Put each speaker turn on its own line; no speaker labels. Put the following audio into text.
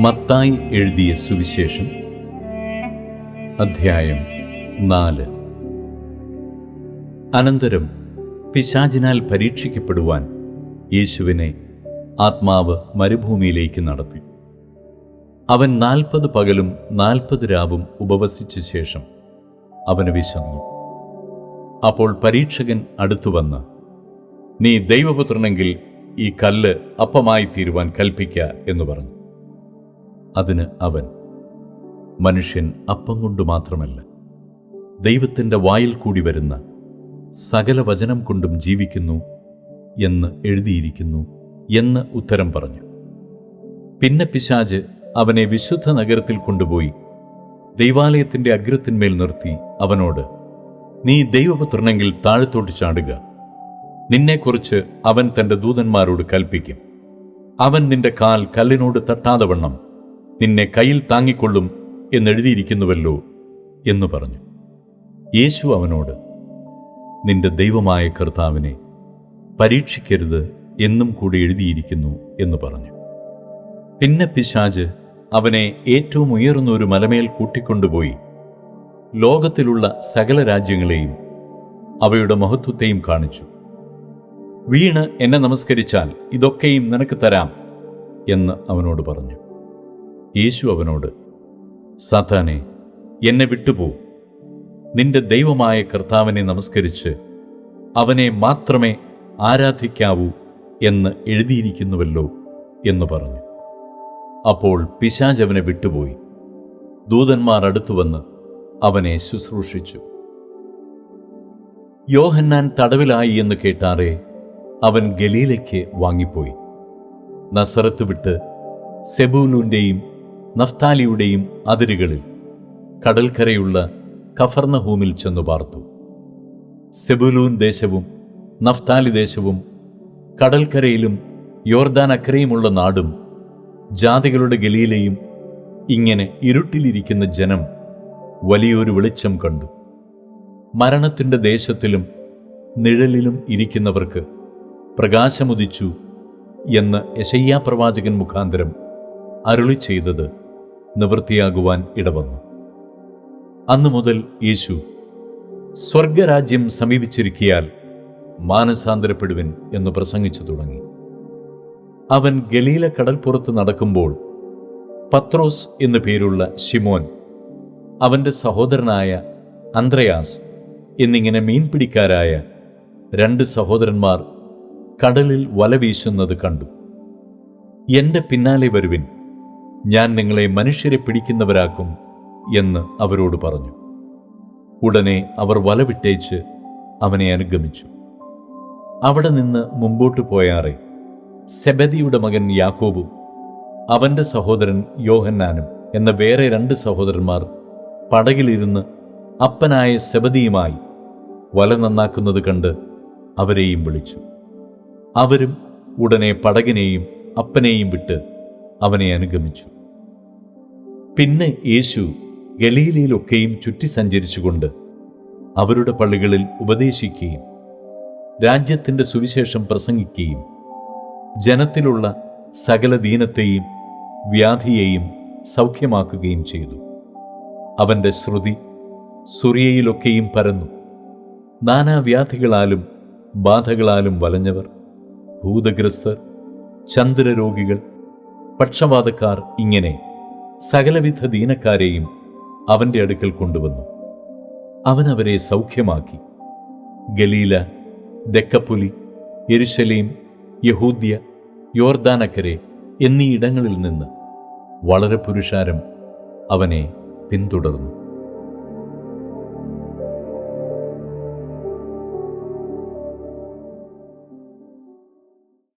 മത്തായി എഴുതിയ സുവിശേഷം അധ്യായം 4. അനന്തരം പിശാചിനാൽ പരീക്ഷിക്കപ്പെടുവാൻ യേശുവിനെ ആത്മാവ് മരുഭൂമിയിലേക്ക് നടത്തി. അവൻ 40 പകലും 40 രാവും ഉപവസിച്ച ശേഷം അവന് വിശന്നു. അപ്പോൾ പരീക്ഷകൻ അടുത്തുവന്ന്, നീ ദൈവപുത്രനെങ്കിൽ ഈ കല്ല് അപ്പമായി തീരുവാൻ കൽപ്പിക്ക എന്ന് പറഞ്ഞു. അതിന് അവൻ, മനുഷ്യൻ അപ്പം കൊണ്ട് മാത്രമല്ല, ദൈവത്തിൻ്റെ വായിൽ കൂടി വരുന്ന സകല വചനം കൊണ്ടും ജീവിക്കുന്നു എന്ന് എഴുതിയിരിക്കുന്നു എന്ന് ഉത്തരം പറഞ്ഞു. പിന്നെ പിശാച് അവനെ വിശുദ്ധ നഗരത്തിൽ കൊണ്ടുപോയി ദൈവാലയത്തിൻ്റെ അഗ്രത്തിന്മേൽ നിർത്തി അവനോട്, നീ ദൈവപുത്രനെങ്കിൽ താഴത്തോട്ട് ചാടുക, നിന്നെക്കുറിച്ച് അവൻ തൻ്റെ ദൂതന്മാരോട് കൽപ്പിക്കും. അവൻ നിന്റെ കാൽ കല്ലിനോട് തട്ടാതെ വണ്ണം നിന്നെ കയ്യിൽ താങ്ങിക്കൊള്ളും എന്നെഴുതിയിരിക്കുന്നുവല്ലോ എന്ന് പറഞ്ഞു. യേശു അവനോട്, നിന്റെ ദൈവമായ കർത്താവിനെ പരീക്ഷിക്കരുത് എന്നും കൂടി എഴുതിയിരിക്കുന്നു എന്ന് പറഞ്ഞു. പിന്നെ പിശാച് അവനെ ഏറ്റവും ഉയർന്ന ഒരു മലമേൽ കൂട്ടിക്കൊണ്ടുപോയി ലോകത്തിലുള്ള സകല രാജ്യങ്ങളെയും അവയുടെ മഹത്വത്തെയും കാണിച്ചു. വീണ് എന്നെ നമസ്കരിച്ചാൽ ഇതൊക്കെയും നിനക്ക് തരാം എന്ന് അവനോട് പറഞ്ഞു. യേശു അവനോട്, സാത്താനെ, എന്നെ വിട്ടുപോ, നിന്റെ ദൈവമായ കർത്താവിനെ നമസ്കരിച്ച് അവനെ മാത്രമേ ആരാധിക്കാവൂ എന്ന് എഴുതിയിരിക്കുന്നുവല്ലോ എന്ന് പറഞ്ഞു. അപ്പോൾ പിശാച് അവനെ വിട്ടുപോയി. ദൂതന്മാർ അടുത്തുവന്ന് അവനെ ശുശ്രൂഷിച്ചു. യോഹന്നാൻ തടവിലായി എന്ന് കേട്ടാറേ അവൻ ഗലീലയ്ക്ക് വാങ്ങിപ്പോയി. നസറത്ത് വിട്ട് സെബൂലൂന്റെയും നഫ്താലിയുടെയും അതിരുകളിൽ കടൽക്കരയുള്ള കഫർന്നഹൂമിൽ ചെന്നു പാർത്തു. സെബൂലൂൻ ദേശവും നഫ്താലി ദേശവും കടൽക്കരയിലും യോർദാൻ അക്കരയുമുള്ള നാടും ജാതികളുടെ ഗലീലയും ഇങ്ങനെ ഇരുട്ടിലിരിക്കുന്ന ജനം വലിയൊരു വെളിച്ചം കണ്ടു. മരണത്തിൻ്റെ ദേശത്തിലും നിഴലിലും ഇരിക്കുന്നവർക്ക് പ്രകാശമുദിച്ചു എന്ന് യെശയ്യാ പ്രവാചകൻ മുഖാന്തരം അരുളി ചെയ്തത് നിവൃത്തിയാകുവാൻ ഇടവന്നു. അന്നു മുതൽ യേശു, സ്വർഗരാജ്യം സമീപിച്ചിരിക്കയാൽ മാനസാന്തരപ്പെടുവിൻ എന്ന് പ്രസംഗിച്ചു തുടങ്ങി. അവൻ ഗലീല കടൽപ്പുറത്ത് നടക്കുമ്പോൾ പത്രോസ് എന്നു പേരുള്ള ശിമോൻ, അവൻ്റെ സഹോദരനായ അന്ത്രയാസ് എന്നിങ്ങനെ മീൻപിടിക്കാരായ 2 സഹോദരന്മാർ കടലിൽ വല വീശുന്നത് കണ്ടു. എൻ്റെ പിന്നാലെ വരുവിൻ, ഞാൻ നിങ്ങളെ മനുഷ്യരെ പിടിക്കുന്നവരാക്കും എന്ന് അവരോട് പറഞ്ഞു. ഉടനെ അവർ വല വിട്ടേച്ച് അവനെ അനുഗമിച്ചു. അവിടെ നിന്ന് മുമ്പോട്ട് പോയാറെ സെബദിയുടെ മകൻ യാക്കോബും അവൻ്റെ സഹോദരൻ യോഹന്നാനും എന്ന വേറെ 2 സഹോദരന്മാർ പടകിലിരുന്ന് അപ്പനായ സെബദിയുമായി വല നന്നാക്കുന്നത് കണ്ട് അവരെയും വിളിച്ചു. അവരും ഉടനെ പടകിനെയും അപ്പനെയും വിട്ട് അവനെ അനുഗമിച്ചു. പിന്നെ യേശു ഗലീലയിലൊക്കെയും ചുറ്റി സഞ്ചരിച്ചുകൊണ്ട് അവരുടെ പള്ളികളിൽ ഉപദേശിക്കുകയും രാജ്യത്തിൻ്റെ സുവിശേഷം പ്രസംഗിക്കുകയും ജനത്തിലുള്ള സകല ദീനത്തെയും വ്യാധിയെയും സൗഖ്യമാക്കുകയും ചെയ്തു. അവൻ്റെ ശ്രുതി സുറിയയിലൊക്കെയും പരന്നു. നാനാവ്യാധികളാലും ബാധകളാലും വലഞ്ഞവർ, ഭൂതഗ്രസ്തർ, ചന്ദ്രരോഗികൾ, പക്ഷവാതക്കാർ, ഇങ്ങനെ സകലവിധ ദീനക്കാരെയും അവൻ്റെ അടുക്കൽ കൊണ്ടുവന്നു. അവൻ അവരെ സൗഖ്യമാക്കി. ഗലീല, ദെക്കപ്പുലി, യെരുശലേം, യഹൂദ്യ, യോർദാനക്കരെ എന്നീ ഇടങ്ങളിൽ നിന്ന് വളരെ പുരുഷാരം അവനെ പിന്തുടർന്നു.